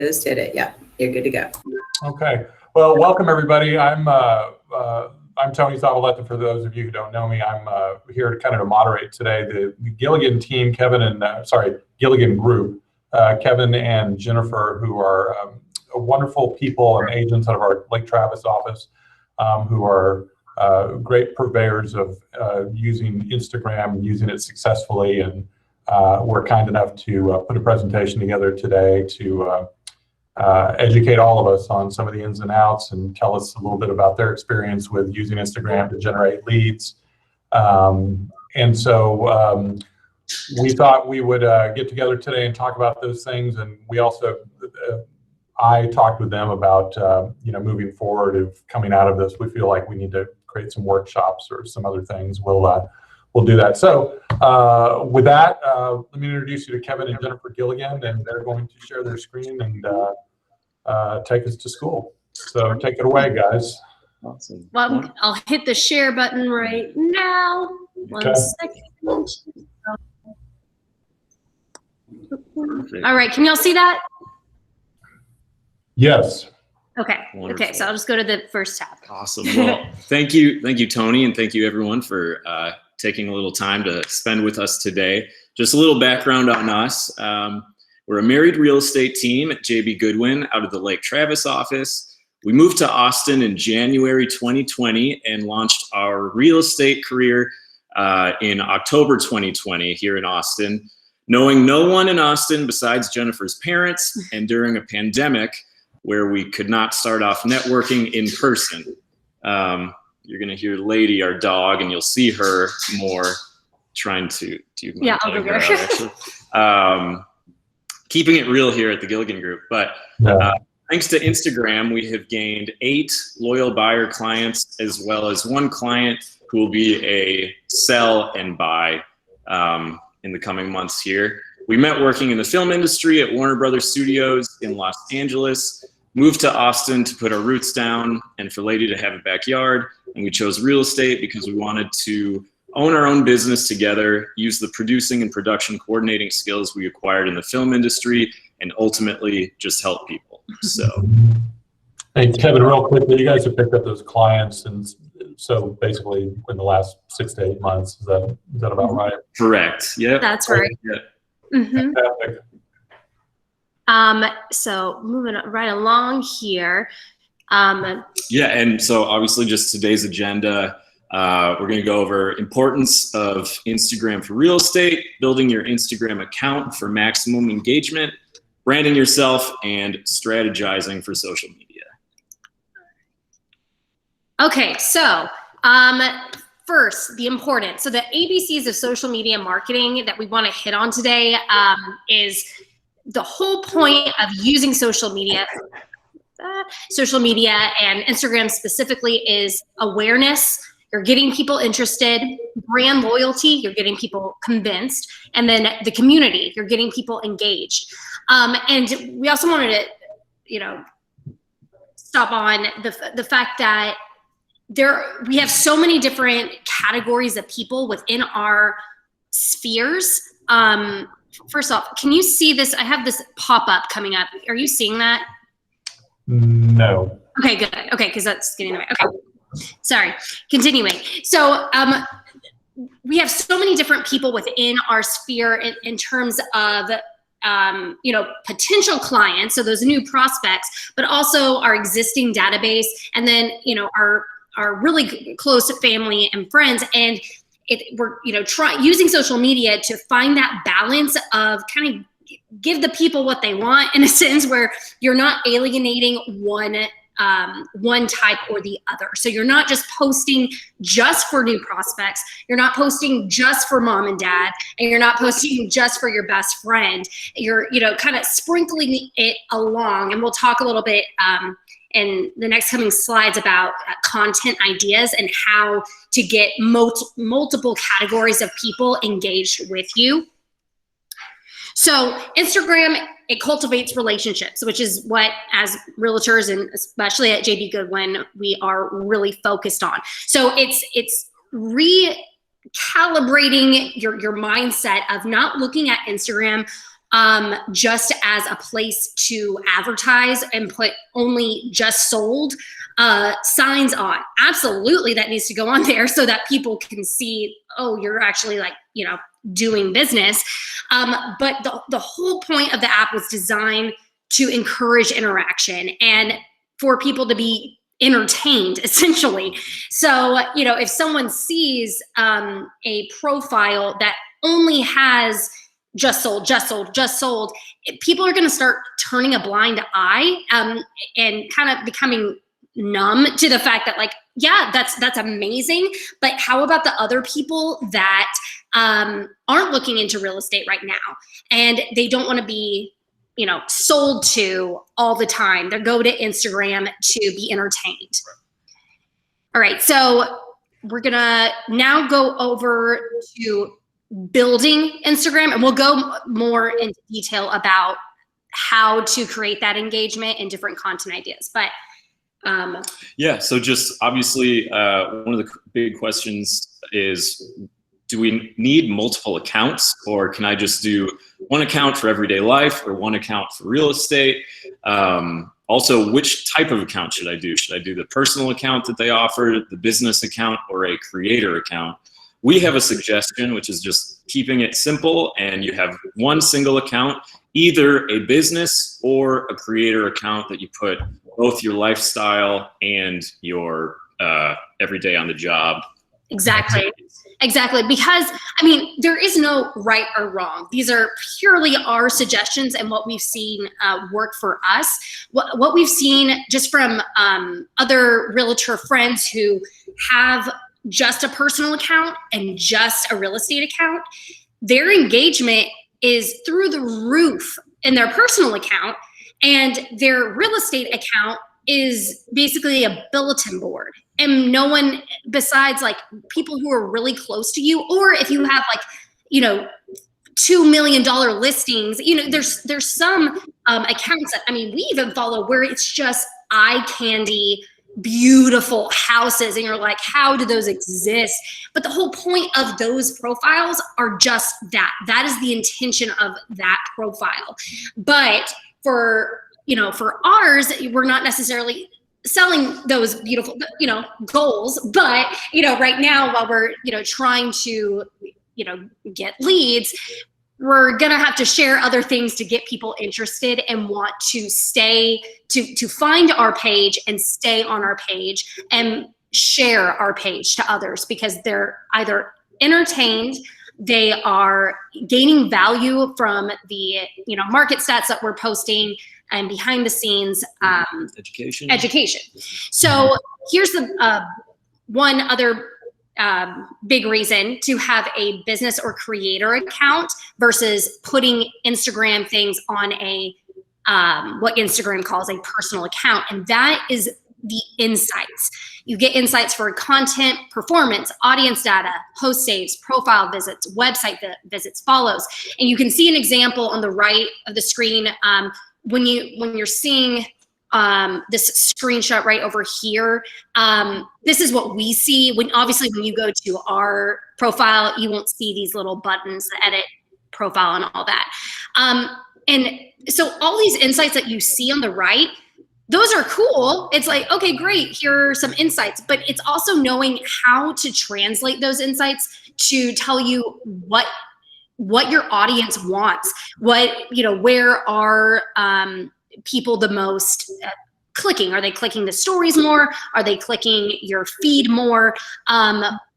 Just did it. Yeah, you're good to go. Okay. Well, welcome everybody. I'm Tony Zavaleta. For those of you who don't know me, I'm here to kind of moderate today. The Gilligan team, Gilligan group, Kevin and Jennifer, who are wonderful people and agents out of our Lake Travis office, who are great purveyors of using Instagram and using it successfully, and we're kind enough to put a presentation together today to educate all of us on some of the ins and outs and tell us a little bit about their experience with using Instagram to generate leads. And so we thought we would get together today and talk about those things. And we also, I talked with them about, moving forward of coming out of this. We feel like we need to create some workshops or some other things. We'll do that. So with that, let me introduce you to Kevin and Jennifer Gilligan, and they're going to share their screen and take us to school. So take it away, guys. Awesome. Well, I'll hit the share button right now. One second. All right, can y'all see that? Yes. Okay. Wonderful. Okay, so I'll just go to the first tab. Awesome. Well, thank you, Tony, and thank you everyone for taking a little time to spend with us today. Just a little background on us. We're a married real estate team at JB Goodwin out of the Lake Travis office. We moved to Austin in January 2020 and launched our real estate career in October 2020 here in Austin, knowing no one in Austin besides Jennifer's parents, and during a pandemic where we could not start off networking in person. You're gonna hear Lady, our dog, and you'll see her more trying to do. Yeah, I'll go there. Keeping it real here at the Gilligan Group, but thanks to Instagram, we have gained 8 loyal buyer clients, as well as 1 client who will be a sell and buy in the coming months here. We met working in the film industry at Warner Brothers Studios in Los Angeles, moved to Austin to put our roots down and for Lady to have a backyard, and we chose real estate because we wanted to own our own business together, use the producing and production coordinating skills we acquired in the film industry, and ultimately just help people. So, hey Kevin, real quickly, you guys have picked up those clients, and so basically in the last 6 to 8 months. Is that about right? Correct. Yeah. That's right. Yeah. Mm-hmm. Fantastic. So moving right along here. Yeah, and so obviously just today's agenda, we're going to go over importance of Instagram for real estate, building your Instagram account for maximum engagement, branding yourself, and strategizing for social media. Okay, so first, the importance. So the ABCs of social media marketing that we want to hit on today is the whole point of using social media and Instagram specifically is awareness. You're getting people interested, brand loyalty, you're getting people convinced, and then the community, you're getting people engaged. And we also wanted to, stop on the fact that we have so many different categories of people within our spheres. First off, can you see this? I have this pop-up coming up. Are you seeing that? No. Okay, good. Okay, because that's getting in the way. Okay. Sorry, continuing. So we have so many different people within our sphere in terms of, potential clients, so those new prospects, but also our existing database, and then, our really close family and friends. And we're using social media to find that balance of kind of give the people what they want, in a sense where you're not alienating one type or the other. So you're not just posting just for new prospects. You're not posting just for mom and dad, and you're not posting just for your best friend. You're, kind of sprinkling it along. And we'll talk a little bit in the next coming slides about content ideas and how to get multiple categories of people engaged with you. So Instagram, it cultivates relationships, which is what, as realtors and especially at JB Goodwin, we are really focused on. So it's recalibrating your mindset of not looking at Instagram just as a place to advertise and put only just sold signs on. Absolutely, that needs to go on there so that people can see, oh, you're actually like, doing business. But the whole point of the app was designed to encourage interaction and for people to be entertained, essentially. So, if someone sees a profile that only has just sold, people are going to start turning a blind eye and kind of becoming numb to the fact that, like, yeah, that's amazing, but how about the other people that aren't looking into real estate right now, and they don't want to be sold to all the time. They go to Instagram to be entertained. All right, so we're gonna now go over to building Instagram, and we'll go more into detail about how to create that engagement and different content ideas. But yeah, so just obviously one of the big questions is, do we need multiple accounts, or can I just do one account for everyday life or one account for real estate? Also, which type of account should I do? Should I do the personal account that they offer, the business account, or a creator account? We have a suggestion, which is just keeping it simple, and you have one single account, either a business or a creator account that you put both your lifestyle and your everyday on the job. Exactly. Because, there is no right or wrong. These are purely our suggestions and what we've seen work for us. What we've seen just from other realtor friends who have just a personal account and just a real estate account, their engagement is through the roof in their personal account, and their real estate account is basically a bulletin board, and no one besides like people who are really close to you, or if you have like $2 million listings, there's some accounts that we even follow where it's just eye candy beautiful houses, and you're like, how do those exist? But the whole point of those profiles are just that is the intention of that profile. But for ours, we're not necessarily selling those beautiful, goals. But, right now, while we're, trying to, get leads, we're going to have to share other things to get people interested and want to stay, to find our page and stay on our page and share our page to others, because they're either entertained, they are gaining value from the, market stats that we're posting, and behind the scenes education. So here's the one other big reason to have a business or creator account versus putting Instagram things on a what Instagram calls a personal account, and that is the insights. You get insights for content, performance, audience data, host saves, profile visits, website visits, follows, and you can see an example on the right of the screen. When you're seeing this screenshot right over here, this is what we see. When you go to our profile, you won't see these little buttons, the edit profile and all that. And so all these insights that you see on the right, those are cool. It's like, okay, great, here are some insights, but it's also knowing how to translate those insights to tell you what your audience wants, where are people the most clicking? Are they clicking the stories more? Are they clicking your feed more?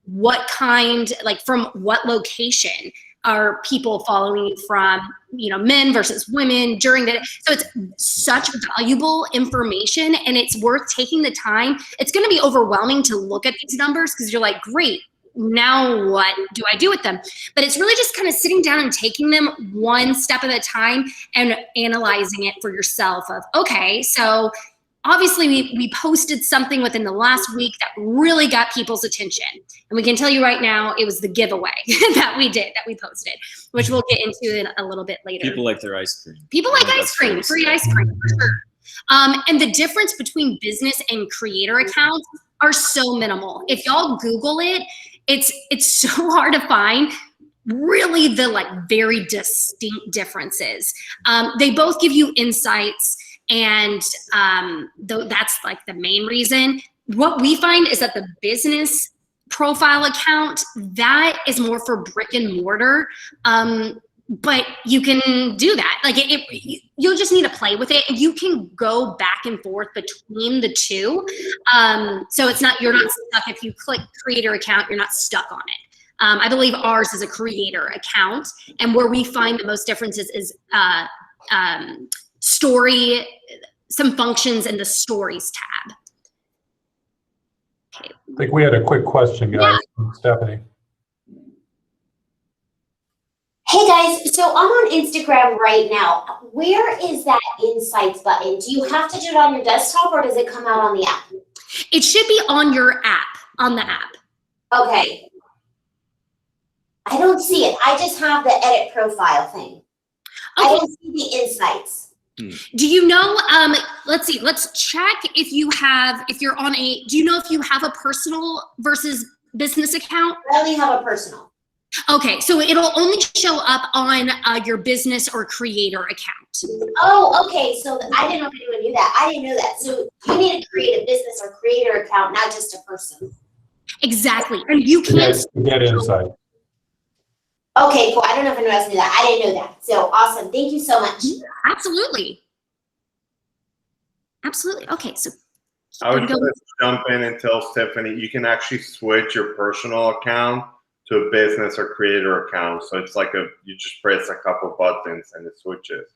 What kind, from what location are people following you from, men versus women during the, so it's such valuable information, and it's worth taking the time. It's going to be overwhelming to look at these numbers because you're like, great, now what do I do with them? But it's really just kind of sitting down and taking them one step at a time and analyzing it for yourself of, okay, so obviously we posted something within the last week that really got people's attention. And we can tell you right now, it was the giveaway that we posted, which we'll get into in a little bit later. People like their ice cream. People like ice cream, free ice cream, for sure. And the difference between business and creator accounts are so minimal. If y'all Google it, it's so hard to find. really the like very distinct differences. They both give you insights, and that's like the main reason. What we find is that the business profile account, that is more for brick and mortar. But you can do that. Like you'll just need to play with it. You can go back and forth between the two. So you're not stuck. If you click creator account, you're not stuck on it. I believe ours is a creator account, and where we find the most differences is story, some functions in the stories tab. Okay. I think we had a quick question, guys, from Stephanie. Hey guys, so I'm on Instagram right now. Where is that insights button? Do you have to do it on your desktop, or does it come out on the app? It should be on your app, on the app. Okay. I don't see it. I just have the edit profile thing. Okay. I don't see the insights. Do you know, let's see, let's check if you have a personal versus business account? I only have a personal. Okay, so it'll only show up on your business or creator account. Oh, okay. So I didn't know anyone knew that. I didn't know that. So you need to create a business or creator account, not just a person. Exactly, and you can't get insight. Okay, cool. I don't know if anyone else knew that. I didn't know that. So awesome. Thank you so much. Absolutely. Absolutely. Okay, so I would just jump in and tell Stephanie, you can actually switch your personal account to a business or creator account. So it's like you just press a couple buttons and it switches.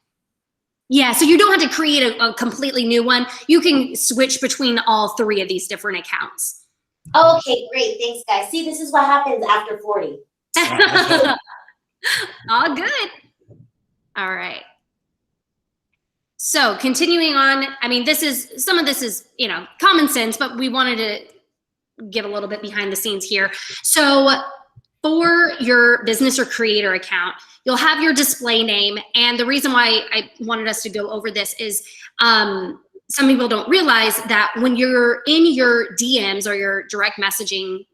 Yeah, so you don't have to create a completely new one. You can switch between all three of these different accounts. Okay, great. Thanks, guys. See, this is what happens after 40. All good. All right. So continuing on, I mean, some of this is, common sense, but we wanted to give a little bit behind the scenes here. So for your business or creator account, you'll have your display name. And the reason why I wanted us to go over this is some people don't realize that when you're in your DMs or your direct messaging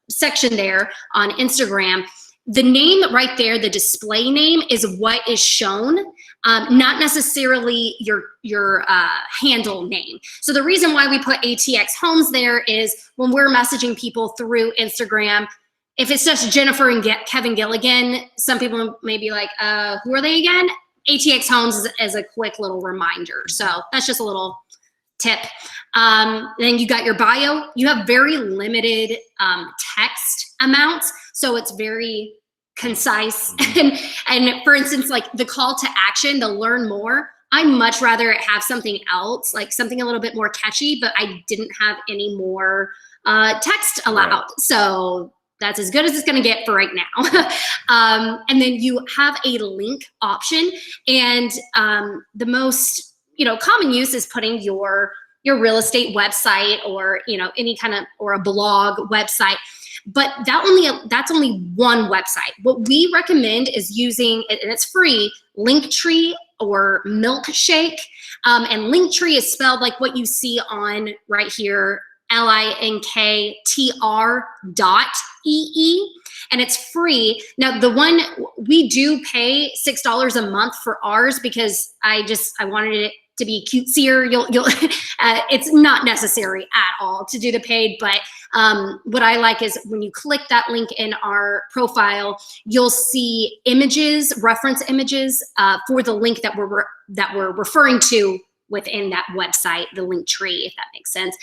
section there on Instagram, the name right there, the display name, is what is shown, not necessarily your handle name. So the reason why we put ATX Homes there is when we're messaging people through Instagram, if it's just Jennifer and Kevin Gilligan, some people may be like, who are they again? ATX Homes is a quick little reminder. So that's just a little tip. Then you got your bio. You have very limited text amounts, so it's very concise. And for instance, like the call to action, the learn more, I'd much rather have something else, like something a little bit more catchy, but I didn't have any more text allowed. Right. So that's as good as it's going to get for right now. And then you have a link option, and the most common use is putting your real estate website or any kind of, or a blog website. But that's only one website. What we recommend is using, and it's free, Linktree or Milkshake. And Linktree is spelled like what you see on right here, linktr.ee, and it's free. Now the one we do pay $6 a month for ours because I wanted it to be cutesier. It's not necessary at all to do the paid, but what I like is when you click that link in our profile, you'll see images, reference images for the link that we're referring to within that website, the link tree, if that makes sense.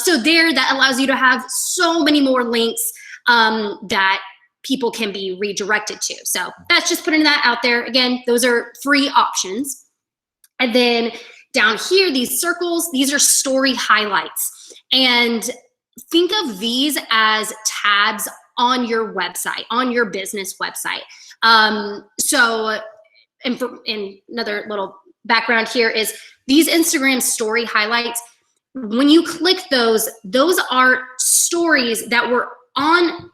So that allows you to have so many more links that people can be redirected to. So that's just putting that out there. Again, those are free options. And then down here, these circles, these are story highlights. And think of these as tabs on your website, on your business website. So another little background here is these Instagram story highlights. When you click those are stories that were on,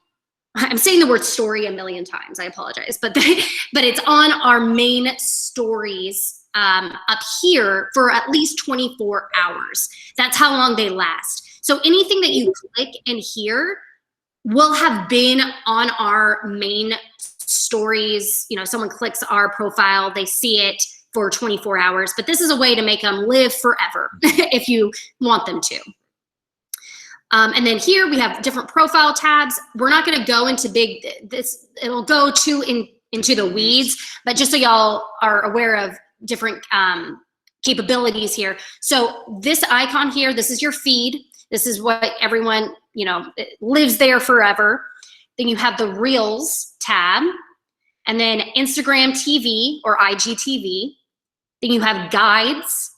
I'm saying the word story a million times, I apologize, but it's on our main stories up here for at least 24 hours. That's how long they last. So anything that you click in here will have been on our main stories. You know, someone clicks our profile, they see it for 24 hours, but this is a way to make them live forever if you want them to. And then here we have different profile tabs. We're not gonna go into it'll go into the weeds, but just so y'all are aware of different capabilities here. So this icon here, this is your feed. This is what everyone, you know, lives there forever. Then you have the Reels tab, and then Instagram TV or IGTV. Then you have guides,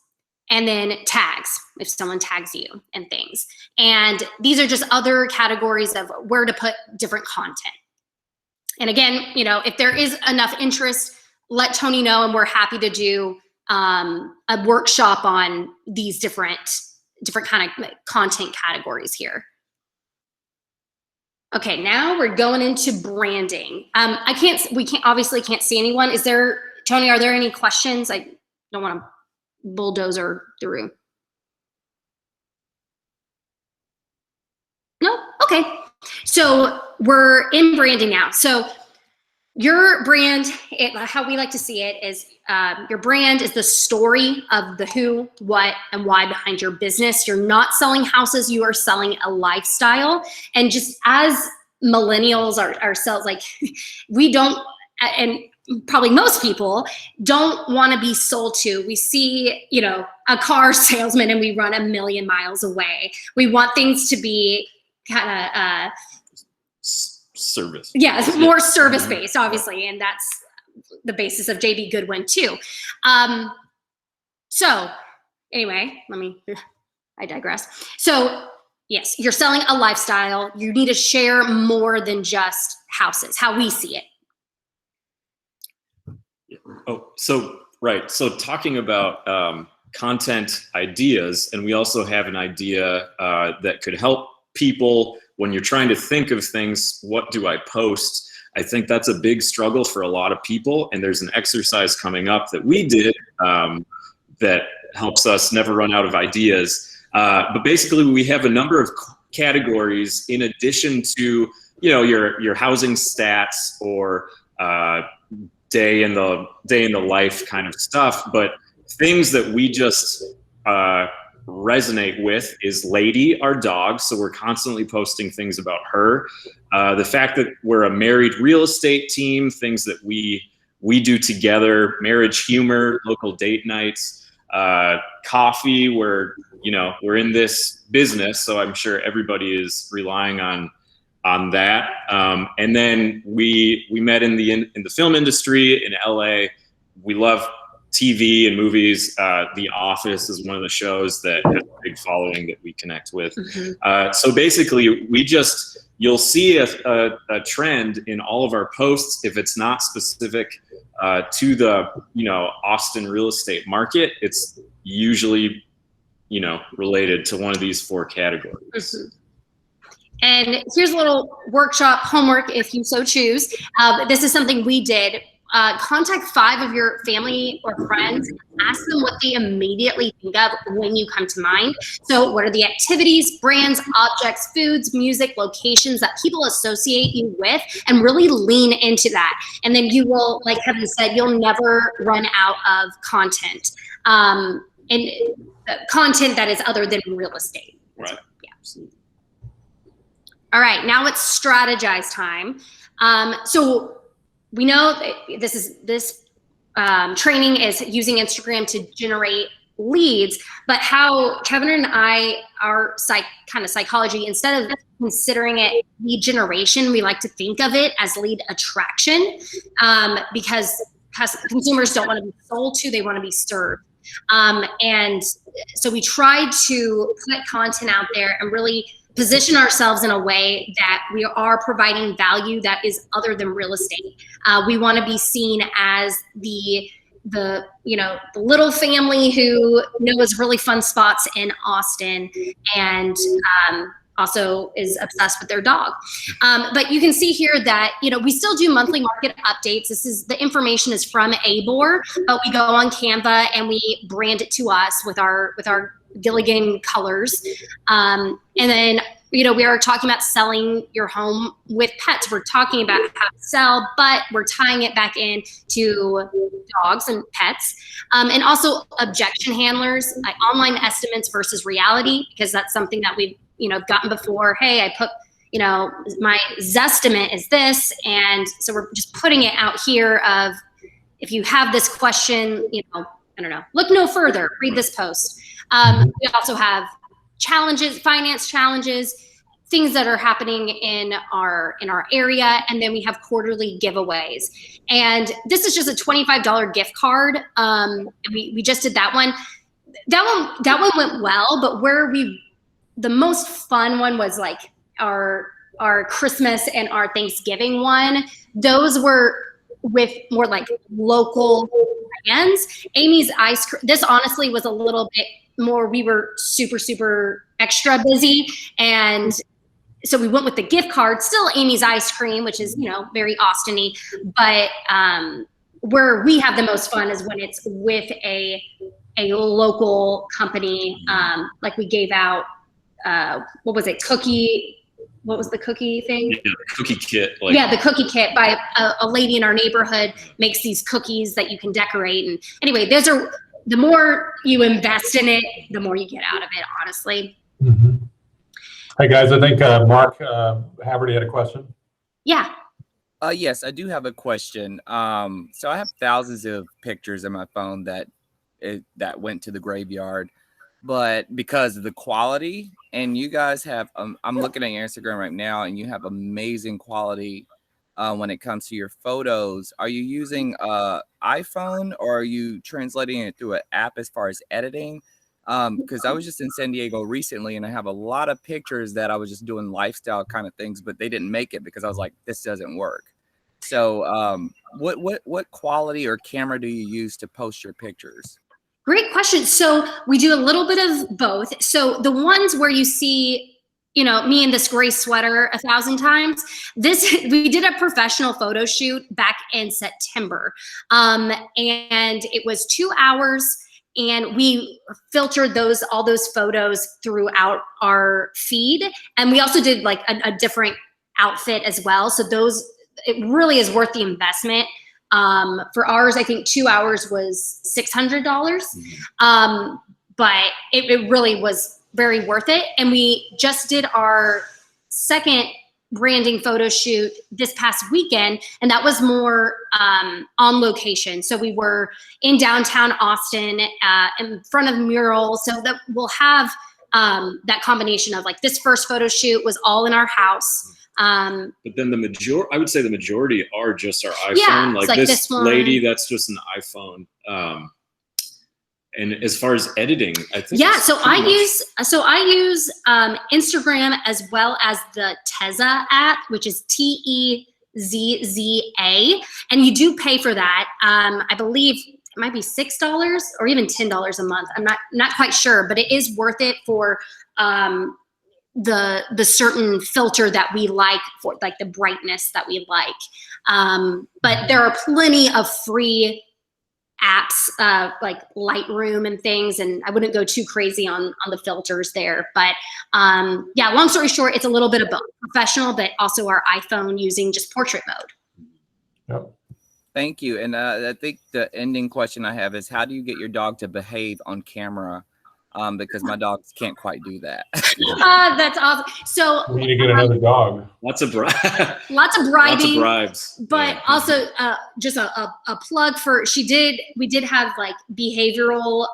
and then tags, if someone tags you and things. And these are just other categories of where to put different content. And again, you know, if there is enough interest, let Tony know, and we're happy to do a workshop on these different kind of content categories here. Okay, now we're going into branding. We obviously can't see anyone. Is there, Tony, are there any questions? I don't want to bulldozer through. No? Okay. So we're in branding now. So your brand, how we like to see it is your brand is the story of the who, what, and why behind your business. You're not selling houses, you are selling a lifestyle. And just as millennials ourselves, like we don't, and probably most people don't want to be sold to. We see, you know, a car salesman and we run a million miles away. We want things to be kind of service. Yeah, more service based, obviously, and that's the basis of JB Goodwin too. So anyway, I digress. So yes, you're selling a lifestyle. You need to share more than just houses, how we see it. Oh, so right. So talking about content ideas, and we also have an idea that could help people when you're trying to think of things. What do I post? I think that's a big struggle for a lot of people. And there's an exercise coming up that we did that helps us never run out of ideas. But basically, we have a number of categories in addition to, you know, your housing stats or day in the life kind of stuff. But things that we just resonate with is Lady, our dog. So we're constantly posting things about her. The fact that we're a married real estate team, things that we do together, marriage humor, local date nights, coffee, where, you know, we're in this business. So I'm sure everybody is relying on that. And then we met in the film industry in LA. We love TV and movies. The Office is one of the shows that has a big following that we connect with. So basically, you'll see a trend in all of our posts. If it's not specific to the, you know, Austin real estate market, it's usually, you know, related to one of these four categories. And here's a little workshop homework if you so choose. This is something we did. Contact 5 of your family or friends and ask them what they immediately think of when you come to mind. So what are the activities, brands, objects, foods, music, locations that people associate you with, and really lean into that. And then you will, like Kevin said, you'll never run out of content. And content that is other than real estate. Right. Yeah. All right, now it's strategize time. So we know that this training is using Instagram to generate leads, but how Kevin and I, our kind of psychology, instead of considering it lead generation, we like to think of it as lead attraction, because consumers don't want to be sold to, they want to be served. And so we try to put content out there and really position ourselves in a way that we are providing value that is other than real estate. We want to be seen as the little family who knows really fun spots in Austin, and also is obsessed with their dog. But you can see here that, we still do monthly market updates. The information is from ABOR, but we go on Canva and we brand it to us with our Gilligan colors. And then, we are talking about selling your home with pets. We're talking about how to sell, but we're tying it back in to dogs and pets. And also objection handlers, like online estimates versus reality, because that's something that we've, gotten before. Hey, I put, my Zestimate is this. And so we're just putting it out here of, if you have this question, I don't know, look no further, read this post. We also have challenges, finance challenges, things that are happening in our area, and then we have quarterly giveaways. And this is just a $25 gift card. We just did that one. That one went well, but the most fun one was like our Christmas and our Thanksgiving one. Those were with more like local brands. Amy's Ice Cream, this honestly was a little bit more, we were super, super extra busy. And so we went with the gift card, still Amy's Ice Cream, which is, very Austin-y. But where we have the most fun is when it's with a local company. Like we gave out, what was it, what was the cookie thing? Yeah, cookie kit. The cookie kit by a lady in our neighborhood makes these cookies that you can decorate. And anyway, the more you invest in it, the more you get out of it, honestly. Mm-hmm. Hey guys, I think Mark Haverty had a question. Yeah. Yes, I do have a question. So I have thousands of pictures in my phone that went to the graveyard, but because of the quality, and you guys have, I'm looking at your Instagram right now, and you have amazing quality when it comes to your photos. Are you using iPhone, or are you translating it through an app as far as editing? Because I was just in San Diego recently, and I have a lot of pictures that I was just doing lifestyle kind of things, but they didn't make it because I was like, this doesn't work. So what quality or camera do you use to post your pictures? Great question. So we do a little bit of both. So the ones where you see, me in this gray sweater 1,000 times, we did a professional photo shoot back in September. And it was 2 hours, and we filtered all those photos throughout our feed. And we also did like a different outfit as well. So it really is worth the investment. For ours, I think 2 hours was $600. But it really was very worth it. And we just did our second branding photo shoot this past weekend, and that was more on location. So we were in downtown Austin in front of murals. So that we'll have that combination of like, this first photo shoot was all in our house. But then I would say the majority are just our iPhone. Yeah, like this lady, that's just an iPhone. And as far as editing, I think so I use Instagram as well as the Tezza app, which is TEZZA, and you do pay for that. I believe it might be $6 or even $10 a month. I'm not quite sure, but it is worth it for the certain filter that we like, for like the brightness that we like. But there are plenty of free apps like Lightroom and things, and I wouldn't go too crazy on the filters there. But long story short, it's a little bit of both, professional, but also our iPhone using just portrait mode. Yep. Thank you. And I think the ending question I have is, how do you get your dog to behave on camera? Because my dogs can't quite do that. That's awesome. So we need to get another dog. Lots of bribes. Lots of bribing. Bribes. But also just a plug for, we did have like behavioral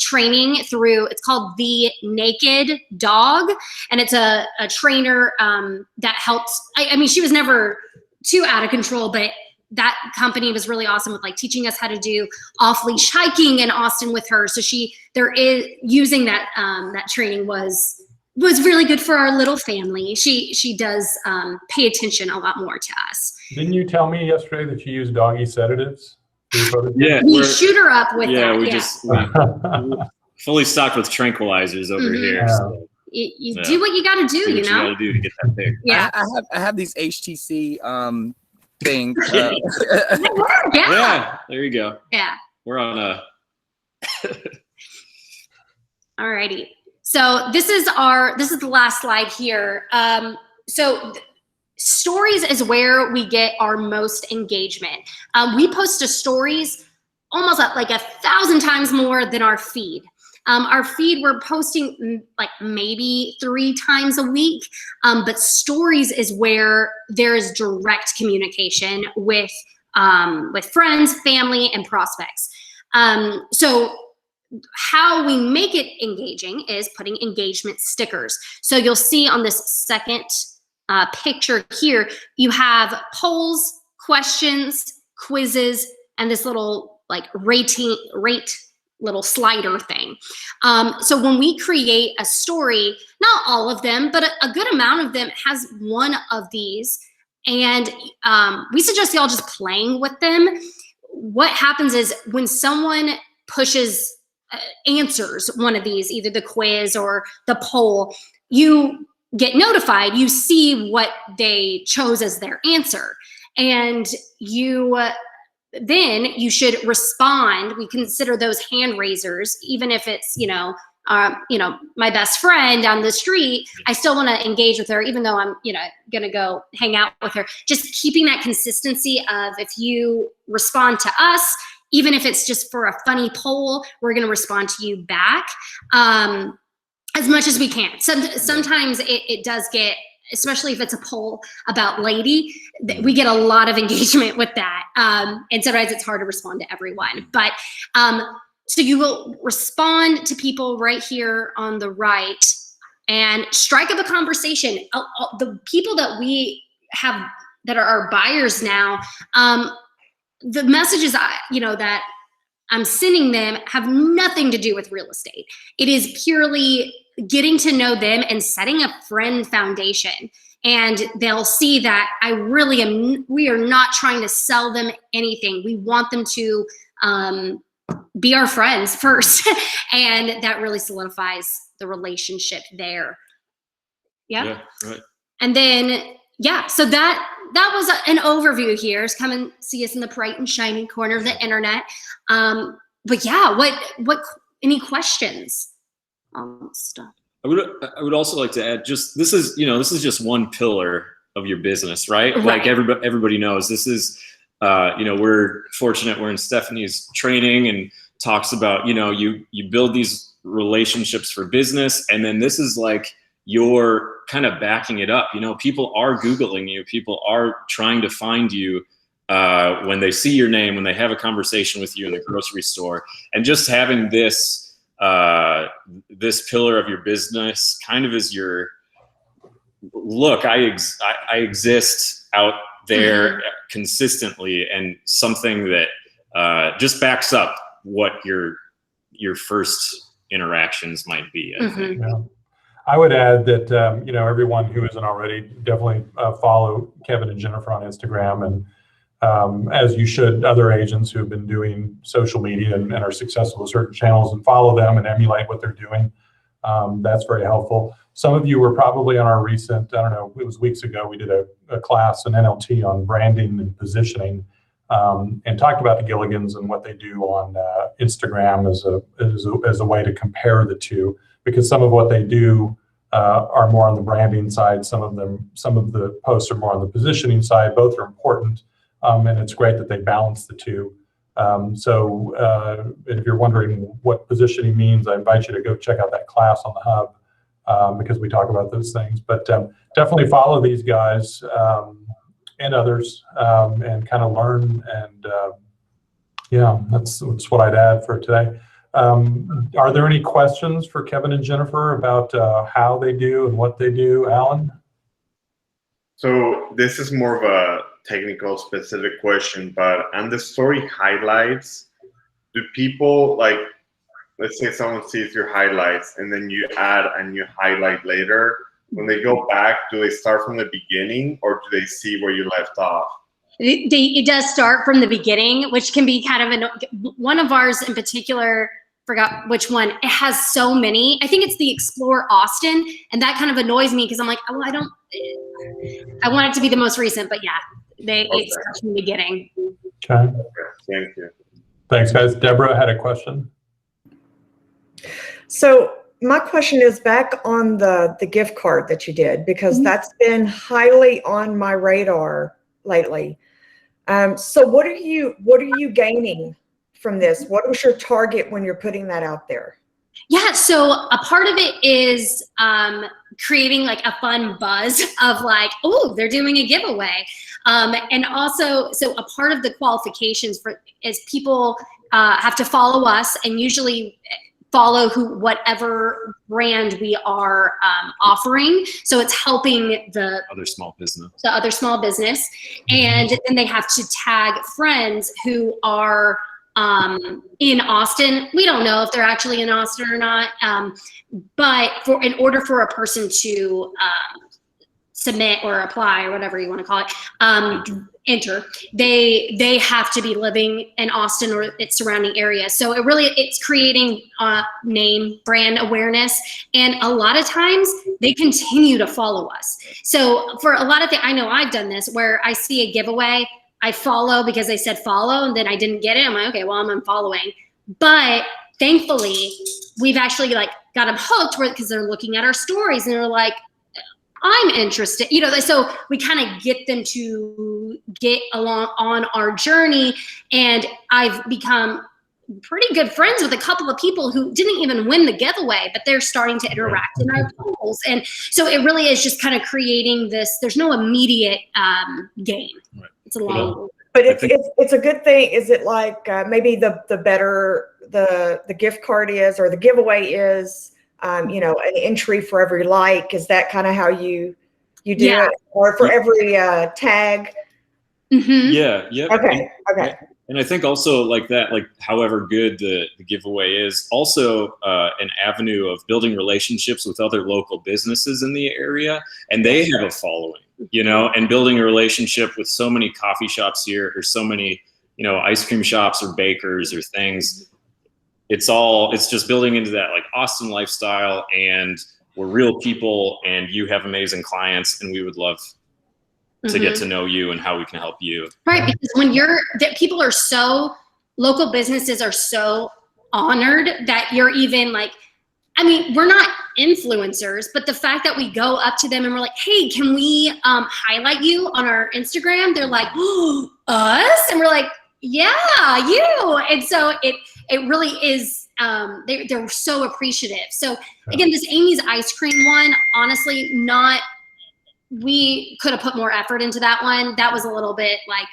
training through, it's called The Naked Dog. And it's a trainer that helps. I mean, she was never too out of control, but that company was really awesome with like teaching us how to do off-leash hiking in Austin with her. So using that that training was really good for our little family. She does pay attention a lot more to us. Didn't you tell me yesterday that you use doggy sedatives? Yeah, we shoot her up with that. We fully stocked with tranquilizers over here. So. you do what you got to do, Do what you know? got to do to get that pick. Yeah. I have these HTC things. Yeah, there you go. Yeah. We're on a. Alrighty. So this is the last slide here. Stories is where we get our most engagement. We post to stories almost like 1,000 times more than our feed. Our feed, we're posting like maybe 3 times a week, but stories is where there is direct communication with friends, family, and prospects. So how we make it engaging is putting engagement stickers. So you'll see on this second picture here, you have polls, questions, quizzes, and this little like rate little slider thing. So when we create a story, not all of them, but a good amount of them has one of these. And we suggest y'all just playing with them. What happens is when someone pushes answers one of these, either the quiz or the poll, you get notified, you see what they chose as their answer. And then you should respond. We consider those hand raisers, even if it's, my best friend down the street, I still want to engage with her, even though I'm, going to go hang out with her. Just keeping that consistency of if you respond to us, even if it's just for a funny poll, we're going to respond to you back as much as we can. Sometimes it does get, especially if it's a poll about lady, we get a lot of engagement with that. And sometimes it's hard to respond to everyone. But so you will respond to people right here on the right and strike up a conversation. The people that we have that are our buyers now, the messages that I'm sending them have nothing to do with real estate. It is purely getting to know them and setting a friend foundation. And they'll see that we are not trying to sell them anything. We want them to be our friends first. And that really solidifies the relationship there. Yeah. Right. And then, so that was an overview here. Come and see us in the bright and shiny corner of the internet. But yeah, what any questions? Stuff. I would also like to add, this is just one pillar of your business, right? Like everybody knows, this is we're fortunate we're in Stephanie's training and talks about you build these relationships for business, and then this is like you're kind of backing it up. People are Googling you, people are trying to find you when they see your name, when they have a conversation with you in the grocery store, and just having this pillar of your business kind of is your look. I exist out there consistently, and something that just backs up what your first interactions might be. I think. Yeah. I would add that everyone who isn't already definitely follow Kevin and Jennifer on Instagram, and as you should, other agents who have been doing social media and are successful with certain channels, and follow them and emulate what they're doing. That's very helpful. Some of you were probably on our recent, it was weeks ago, we did a class, an NLT on branding and positioning, and talked about the Gilligans and what they do on Instagram as a way to compare the two, because some of what they do are more on the branding side. Some of the posts are more on the positioning side. Both are important. And it's great that they balance the two. So if you're wondering what positioning means, I invite you to go check out that class on the Hub, because we talk about those things. But definitely follow these guys and others, and kind of learn. And that's what I'd add for today. Are there any questions for Kevin and Jennifer about how they do and what they do, Alan? So this is more of a technical specific question, but on the story highlights, do people, like, let's say someone sees your highlights and then you add a new highlight later, when they go back, do they start from the beginning or do they see where you left off? It does start from the beginning, which can be kind of one of ours in particular. forgot which one. It has so many. I think it's the Explore Austin, and that kind of annoys me because I'm like, oh, I want it to be the most recent, but yeah, it's from the beginning. Okay. Thank you. Thanks, guys. Deborah had a question. So my question is back on the gift card that you did, because that's been highly on my radar lately. So what are you gaining from this? What was your target when you're putting that out there? Yeah, so a part of it is creating like a fun buzz of like, oh, they're doing a giveaway. And also, so a part of the qualifications is people have to follow us and usually follow whatever brand we are offering. So it's helping the Other small business. And then they have to tag friends who are in Austin. We don't know if they're actually in Austin or not. But in order for a person to submit or apply or whatever you want to call it, enter, they have to be living in Austin or its surrounding area. So it's creating name brand awareness. And a lot of times they continue to follow us. So for a lot of things, I know I've done this where I see a giveaway, I follow because they said follow, and then I didn't get it. I'm like, okay, well, I'm unfollowing. But thankfully, we've actually like got them hooked because they're looking at our stories and they're like, I'm interested, so we kind of get them to get along on our journey. And I've become pretty good friends with a couple of people who didn't even win the giveaway, but they're starting to interact in our polls. And so it really is just kind of creating this, there's no immediate gain. Right. It's a long, but it's a good thing. Is it like maybe the better the gift card is, or the giveaway is, an entry for every like? Is that kind of how you do it, or for every tag? Mm-hmm. Yeah. Yep. Okay. And I think also like that, like however good the giveaway is, also an avenue of building relationships with other local businesses in the area, and they have a following, and building a relationship with so many coffee shops here, or so many, ice cream shops or bakers or things. It's just building into that like Austin lifestyle, and we're real people, and you have amazing clients, and we would love to get to know you and how we can help you. Right, because local businesses are so honored that you're even like, we're not influencers, but the fact that we go up to them and we're like, hey, can we highlight you on our Instagram? They're like, oh, us? And we're like, yeah, you. And so it really is, they're so appreciative. So again, this Amy's ice cream one, honestly, we could have put more effort into that one. That was a little bit like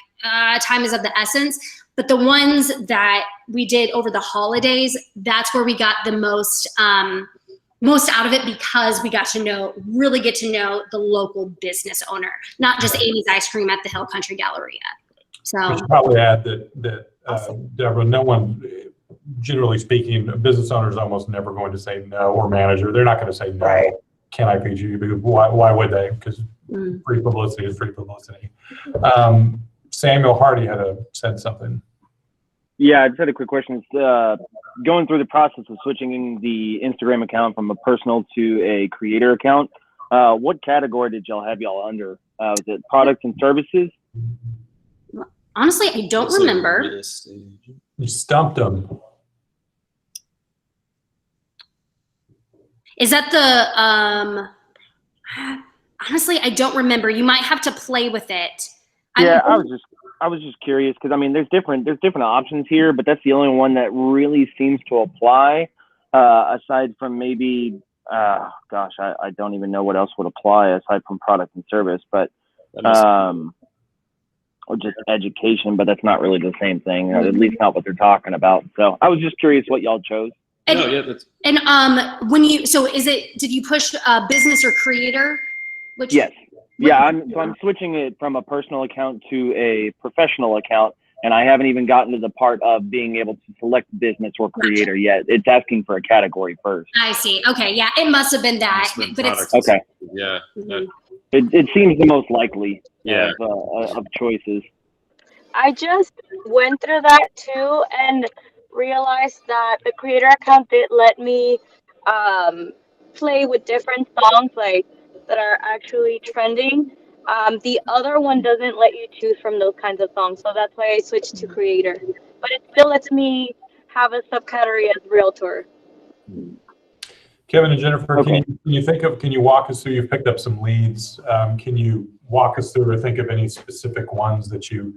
time is of the essence. But the ones that we did over the holidays, that's where we got the most out of it, because we got to really get to know the local business owner, not just Amy's Ice Cream at the Hill Country Galleria. So I should probably add that Deborah, no one, generally speaking, a business owner is almost never going to say no, or manager. They're not going to say no. Right. Can I feed you? Because why would they? Because free publicity is free publicity. Samuel Hardy said something. Yeah, I just had a quick question. It's, going through the process of switching the Instagram account from a personal to a creator account, what category did y'all have y'all under? Was it products and services? Honestly, I don't remember. You stumped them. Is that the, honestly, I don't remember. You might have to play with it. Yeah, I was just curious, because there's different options here, but that's the only one that really seems to apply, aside from maybe, I don't even know what else would apply aside from product and service, but, or just education, but that's not really the same thing, at least not what they're talking about. So I was just curious what y'all chose. And, did you push business or creator? Yes. Yeah, I'm switching it from a personal account to a professional account, and I haven't even gotten to the part of being able to select business or creator yet. It's asking for a category first. I see. Okay, yeah, it must have been that, but it's okay. Yeah. It seems the most likely of choices. I just went through that too, and realized that the creator account did let me play with different songs like that are actually trending. The other one doesn't let you choose from those kinds of songs, so that's why I switched to creator. But it still lets me have a subcategory as realtor. Kevin and Jennifer, Okay. can you walk us through, you've picked up some leads. Can you walk us through or think of any specific ones that you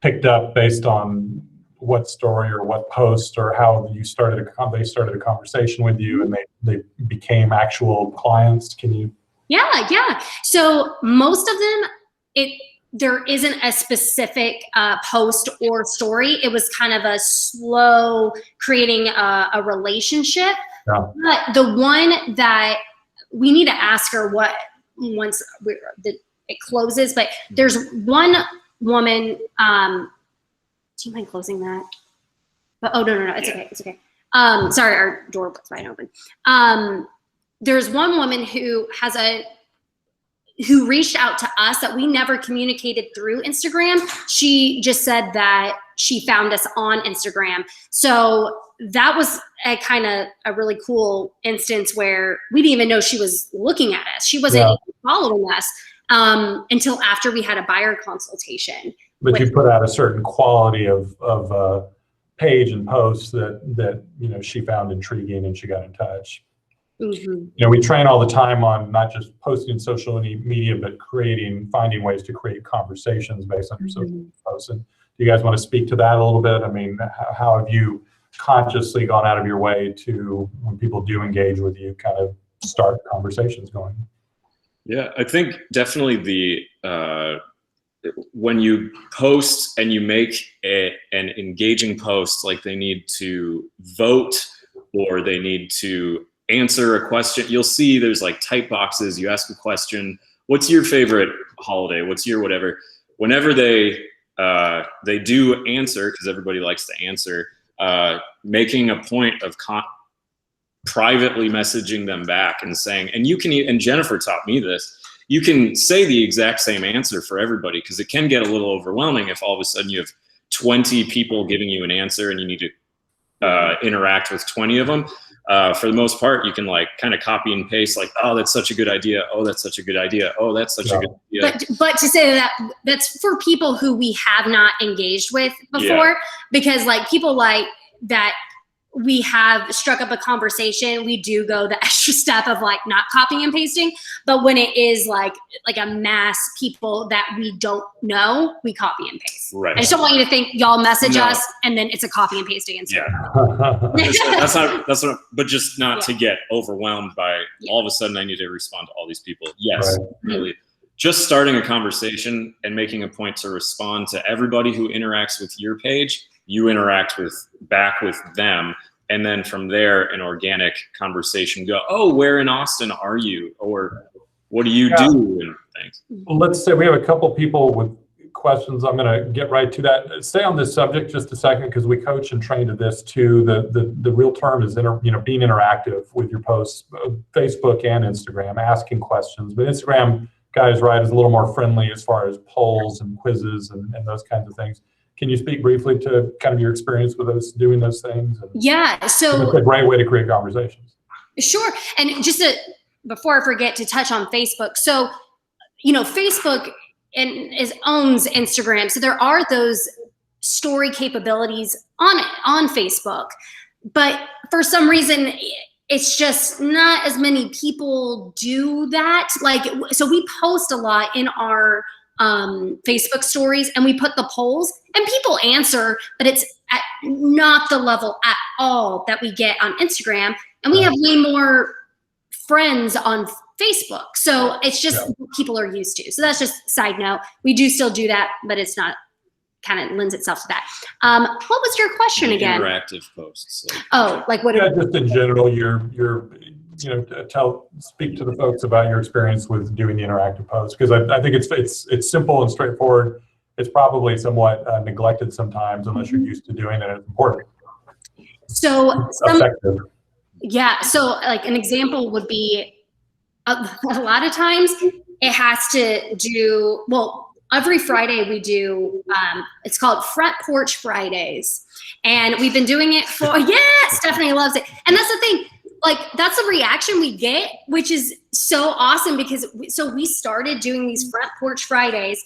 picked up based on what story or what post or how you started they started a conversation with you and they became actual clients? Can you? Yeah. So most of them, there isn't a specific post or story. It was kind of a slow creating a relationship. Yeah. But the one that we need to ask her once it closes, but there's one woman, do you mind closing that? But, oh, no, it's okay. It's okay. Sorry, our door was wide open. There's one woman who reached out to us that we never communicated through Instagram. She just said that she found us on Instagram. So that was a really cool instance where we didn't even know she was looking at us. She wasn't even following us until after we had a buyer consultation. But you put out a certain quality of page and posts that she found intriguing and she got in touch. Mm-hmm. We train all the time on not just posting social media, but finding ways to create conversations based on your social posts. And do you guys want to speak to that a little bit? I mean, how have you consciously gone out of your way to, when people do engage with you, kind of start conversations going? Yeah, I think definitely when you post and you make an engaging post, like they need to vote or they need to answer a question, you'll see there's like type boxes. You ask a question, what's your favorite holiday? What's your whatever? Whenever they do answer, because everybody likes to answer, making a point of privately messaging them back and saying, and Jennifer taught me this, you can say the exact same answer for everybody, because it can get a little overwhelming if all of a sudden you have 20 people giving you an answer and you need to interact with 20 of them. For the most part, you can kind of copy and paste, oh, that's such a good idea. Oh, that's such a good idea. Oh, that's such a good idea. But to say that's for people who we have not engaged with before, because people that we have struck up a conversation, we do go the extra step of not copying and pasting. But when it is like a mass people that we don't know, we copy and paste. Right. I just don't want you to think y'all message us and then it's a copy and pasting answer. Yeah. that's not, but just not to get overwhelmed by all of a sudden I need to respond to all these people. Yes, really. Just starting a conversation and making a point to respond to everybody who interacts with your page, you interact back with them. And then from there, an organic conversation go, oh, where in Austin are you? Or what do you do? And things. Well, let's say we have a couple people with questions. I'm going to get right to that. Stay on this subject just a second, because we coach and train to this too. The real term is being interactive with your posts, Facebook and Instagram, asking questions. But Instagram, guys, right, is a little more friendly as far as polls and quizzes and those kinds of things. Can you speak briefly to kind of your experience with doing those things? So it's a great way to create conversations. Sure. And just before I forget to touch on Facebook. So, Facebook owns Instagram. So there are those story capabilities on Facebook, but for some reason, it's just not as many people do that. So we post a lot in our Facebook stories and we put the polls and people answer, but it's at not the level at all that we get on Instagram. And we have way more friends on Facebook. So it's just what people are used to. So that's just side note. We do still do that, but it's not kind of lends itself to that. What was your question again? Interactive posts. What? Yeah, just in general, speak to the folks about your experience with doing the interactive posts, because I think it's simple and straightforward. It's probably somewhat neglected sometimes unless you're used to doing it. It's important. So effective. Yeah. So an example would be a lot of times it has to do, every Friday we do, it's called Front Porch Fridays. And we've been doing it for, Stephanie loves it. And that's the thing, like, that's the reaction we get, which is so awesome because we started doing these Front Porch Fridays.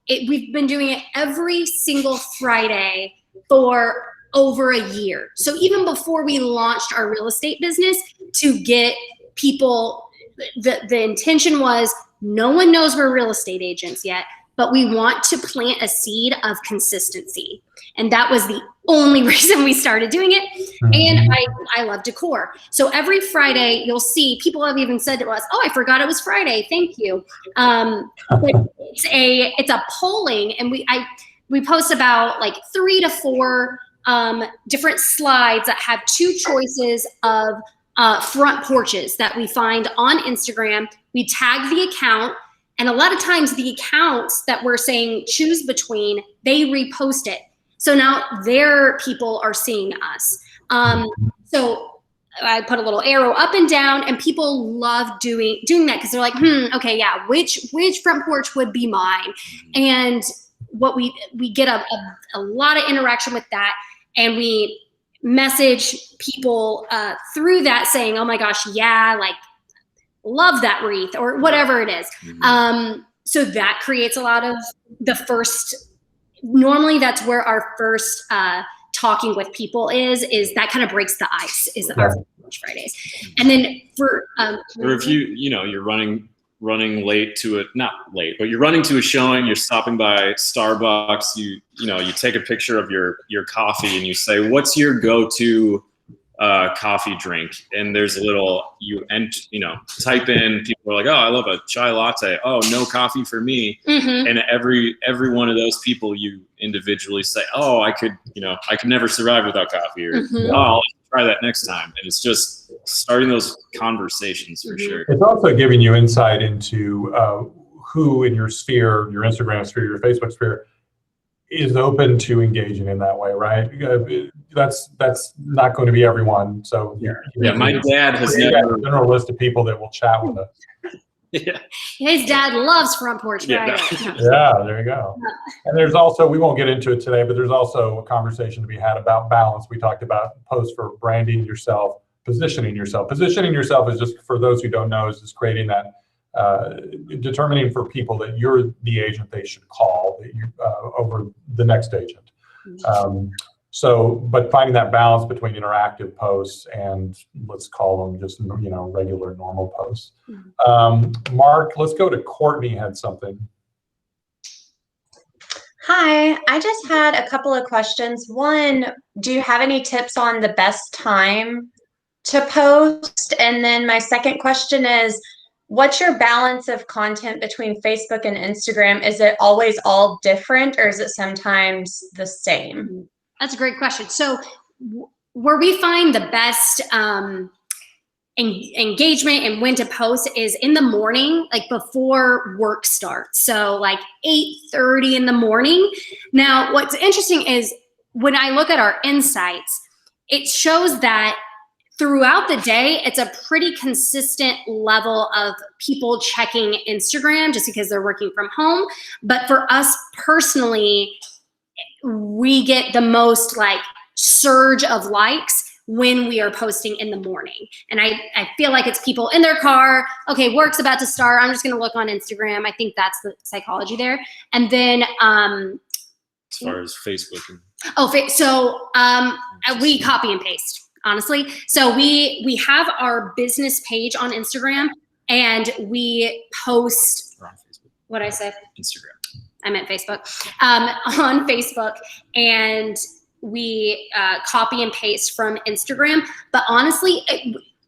We've been doing it every single Friday for over a year. So even before we launched our real estate business, to get people, the intention was, no one knows we're real estate agents yet, but we want to plant a seed of consistency. And that was the only reason we started doing it. And I love decor. So every Friday you'll see, people have even said to us, oh, I forgot it was Friday. Thank you. But it's a polling, and we post about like 3 to 4 different slides that have 2 choices of front porches that we find on Instagram. We tag the account, and a lot of times the accounts that we're saying choose between, they repost it. So now their people are seeing us. So I put a little arrow up and down, and people love doing that because they're like, okay, yeah, which front porch would be mine? And what we get a lot of interaction with that, and we message people through that saying, oh my gosh, yeah, like, love that wreath, or whatever it is. So that creates a lot of the first, normally that's where our first talking with people is that kind of breaks the ice, is our Fridays. And then for or if you're running late to it, not late, but you're running to a showing, you're stopping by Starbucks, you take a picture of your coffee and you say, what's your go-to coffee drink? And there's a little, type in, people are like, oh, I love a chai latte. Oh, no coffee for me. And every one of those people, you individually say, oh, I could never survive without coffee, or oh, I'll try that next time. And it's just starting those conversations for sure. It's also giving you insight into who in your sphere, your Instagram sphere, your Facebook sphere, is open to engaging in that way, right? That's not going to be everyone. So my dad has a general list of people that will chat with us. His dad loves Front Porch Friday. Yeah, there you go. And there's also, we won't get into it today, but there's also a conversation to be had about balance. We talked about posts for branding yourself, positioning yourself. Positioning yourself is just, for those who don't know, is just creating that, determining for people that you're the agent they should call over the next agent. But finding that balance between interactive posts and, let's call them just regular normal posts. Mark, let's go to Courtney. Had something. Hi, I just had a couple of questions. One, do you have any tips on the best time to post? And then my second question is, what's your balance of content between Facebook and Instagram? Is it always all different, or is it sometimes the same? That's a great question. So where we find the best engagement and when to post is in the morning, like before work starts. So like 8:30 in the morning. Now, what's interesting is when I look at our insights, it shows that throughout the day, it's a pretty consistent level of people checking Instagram just because they're working from home. But for us personally, we get the most like surge of likes when we are posting in the morning. And I feel like it's people in their car, okay, work's about to start, I'm just gonna look on Instagram. I think that's the psychology there. And then as far as Facebook. We copy and paste. Honestly. So we have our business page on Instagram, and we post, what did I say? Instagram. I meant Facebook. On Facebook, and we copy and paste from Instagram. But honestly,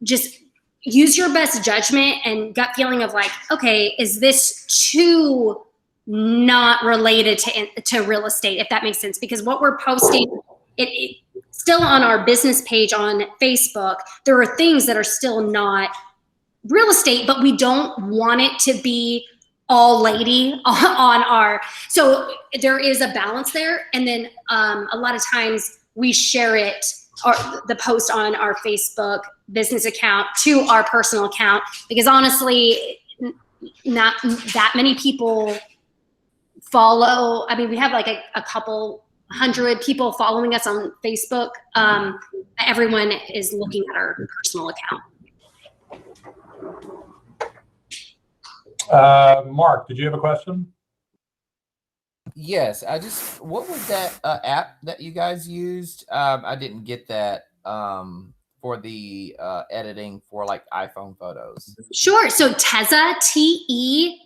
just use your best judgment and gut feeling of like, okay, is this too not related to real estate, if that makes sense? Because what we're posting, it still on our business page on Facebook, there are things that are still not real estate, but we don't want it to be all lady on our, so there is a balance there. And then a lot of times we share it, or the post on our Facebook business account to our personal account, because honestly, not that many people follow. I mean, we have like a couple hundred people following us on Facebook. Everyone is looking at our personal account. Mark, did you have a question? Yes, what was that app that you guys used? I didn't get that for the editing for like iPhone photos. Sure. So Tezza, T-E-Z-Z-A.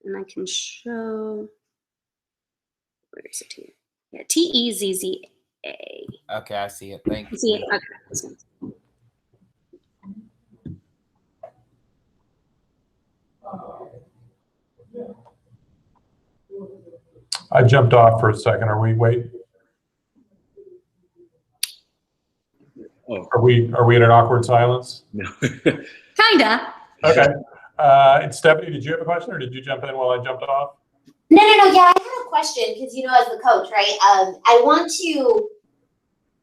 And I can show, where is it here? Yeah, T-E-Z-Z-A. Okay, I see it. Thank you. See it? Okay. I jumped off for a second. Are we wait? Oh. Are we in an awkward silence? No. Kinda. Okay. And Stephanie, did you have a question, or did you jump in while I jumped off? No. Yeah, I had a question because as the coach, right?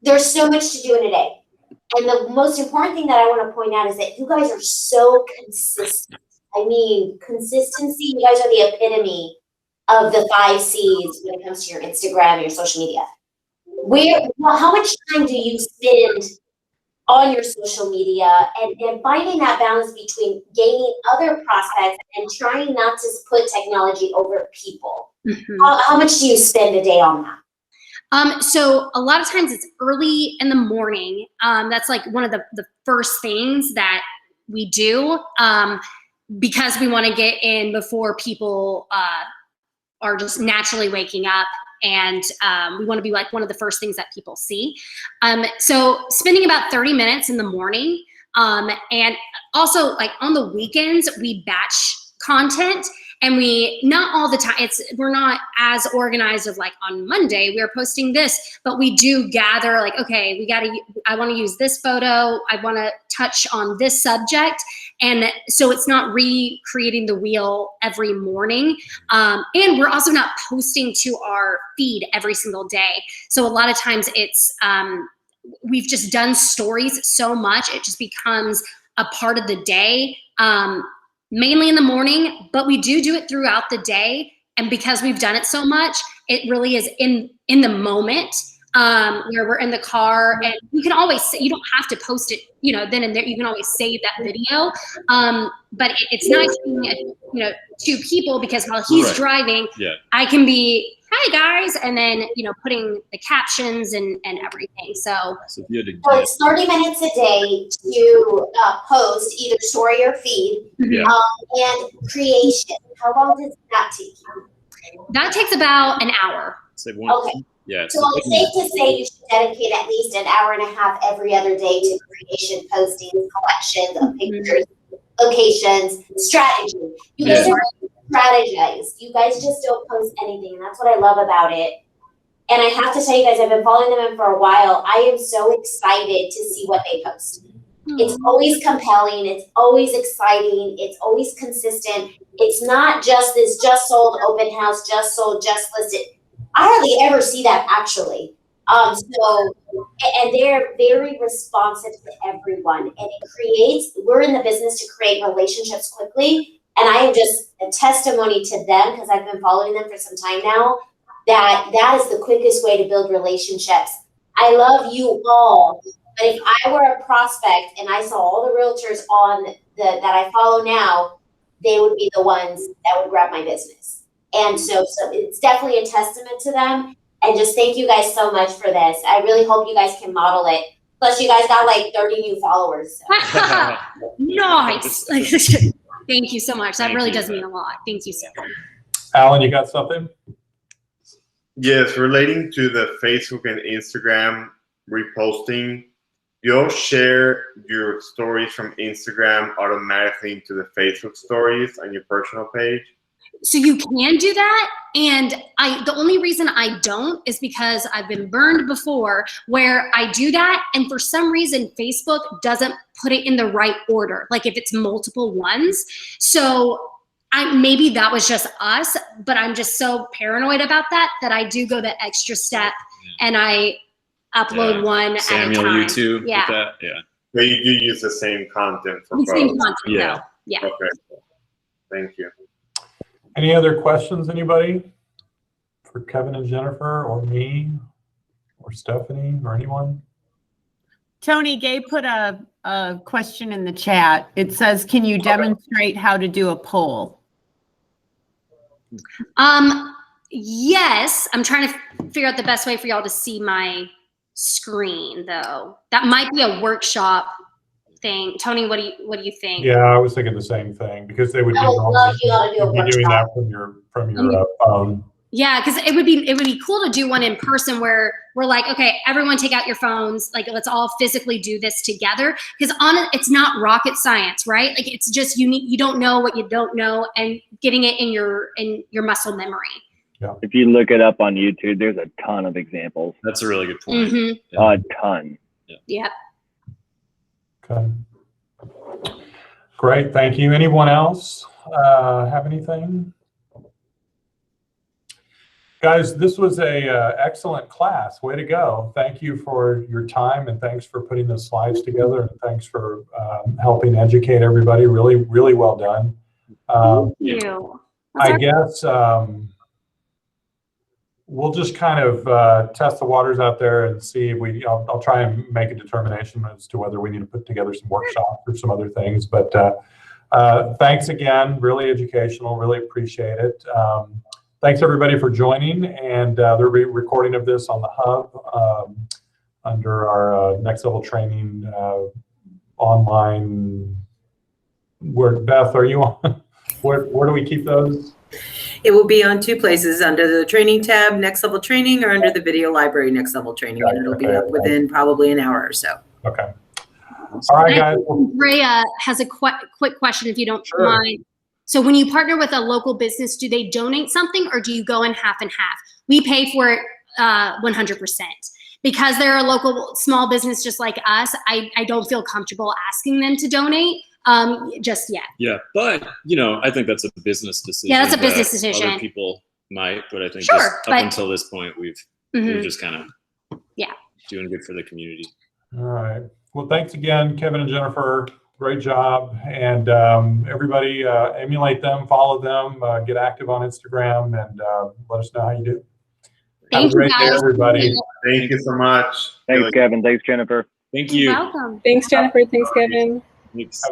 There's so much to do in a day. And the most important thing that I want to point out is that you guys are so consistent. I mean, consistency, you guys are the epitome of the 5 C's when it comes to your Instagram and your social media. How much time do you spend on your social media and finding that balance between gaining other prospects and trying not to put technology over people? Mm-hmm. How much do you spend a day on that? So a lot of times it's early in the morning. That's like one of the first things that we do because we want to get in before people are just naturally waking up. And we want to be like one of the first things that people see. So spending about 30 minutes in the morning. And also like on the weekends, we batch content. And not all the time, we're not as organized of like on Monday, we are posting this, but we do gather like, okay, I want to use this photo. I want to touch on this subject. And so it's not recreating the wheel every morning. And we're also not posting to our feed every single day. So a lot of times we've just done stories so much, it just becomes a part of the day. Mainly in the morning, but we do it throughout the day. And because we've done it so much, it really is in the moment where we're in the car, and you can always you don't have to post it, then and there. You can always save that video. But it's nice being, two people, because while he's driving, I can be, hi guys, and then putting the captions and everything. So it's 30 minutes a day to post either story or feed, and creation. How long does that take you? That takes about an hour. Okay. Yeah. So it's safe to say you should dedicate at least an hour and a half every other day to creation, posting, collections of pictures, locations, strategy. You guys are strategize. You guys just don't post anything, and that's what I love about it. And I have to tell you guys, I've been following them for a while. I am so excited to see what they post. It's always compelling. It's always exciting. It's always consistent. It's not just this just sold, open house, just sold, just listed. I hardly ever see that actually. And they're very responsive to everyone. And we're in the business to create relationships quickly. And I am just a testimony to them, because I've been following them for some time now, that is the quickest way to build relationships. I love you all. But if I were a prospect and I saw all the realtors that I follow now, they would be the ones that would grab my business. And so it's definitely a testament to them. And just thank you guys so much for this. I really hope you guys can model it. Plus, you guys got like 30 new followers. So. Nice. Thank you so much. That really does mean a lot. Thank you so much. Alan, you got something? Yes, relating to the Facebook and Instagram reposting, you'll share your stories from Instagram automatically into the Facebook stories on your personal page. So you can do that, and the only reason I don't is because I've been burned before where I do that, and for some reason Facebook doesn't put it in the right order, like if it's multiple ones. So maybe that was just us, but I'm just so paranoid about that I do go the extra step and I upload one Samuel, at a time. you too? Yeah. With that? Yeah. But you do use the same content for The both. same content, though. Yeah. Okay. Thank you. Any other questions, anybody? For Kevin and Jennifer, or me, or Stephanie, or anyone? Tony, Gabe put a question in the chat. It says, can you demonstrate how to do a poll? Yes, I'm trying to figure out the best way for y'all to see my screen, though. That might be a workshop thing. Tony, what do you think? Yeah, I was thinking the same thing, because they would be, I would love you all to do a you'd be doing workshop. that from your phone. Yeah, because it would be cool to do one in person where we're like, okay, everyone take out your phones, like let's all physically do this together. Because it's not rocket science, right? Like it's just you don't know what you don't know, and getting it in your muscle memory. Yeah. If you look it up on YouTube, there's a ton of examples. That's a really good point. Mm-hmm. A ton. Yep. Okay. Great, thank you. Anyone else have anything? Guys, this was a excellent class. Way to go. Thank you for your time, and thanks for putting the slides together, and thanks for helping educate everybody. Really, really well done. Thank you. I guess we'll just kind of test the waters out there and see if I'll try and make a determination as to whether we need to put together some workshops or some other things. But thanks again, really educational, really appreciate it. Thanks everybody for joining, and there'll be a recording of this on the Hub under our Next Level Training online. Where, Beth, are you on? Where do we keep those? It will be on two places, under the training tab, Next Level Training, or under the video library, Next Level Training, and it'll be up within probably an hour or so. Okay. All right, guys. Rhea has a quick question, if you don't mind. So when you partner with a local business, do they donate something, or do you go in half and half? We pay for it 100%. Because they're a local small business just like us, I don't feel comfortable asking them to donate just yet. Yeah, but I think that's a business decision. Yeah, that's a business decision. Other people might, but I think Sure, just up until this point, we've just kind of doing good for the community. All right. Well, thanks again, Kevin and Jennifer. Great job. And everybody emulate them, follow them, get active on Instagram, and let us know how you do. Have a great day, everybody. Thank you so much. Thanks, Kevin. Thanks, Jennifer. Thank you. You're welcome. Thanks, Jennifer. Thanks, Kevin. Thanks.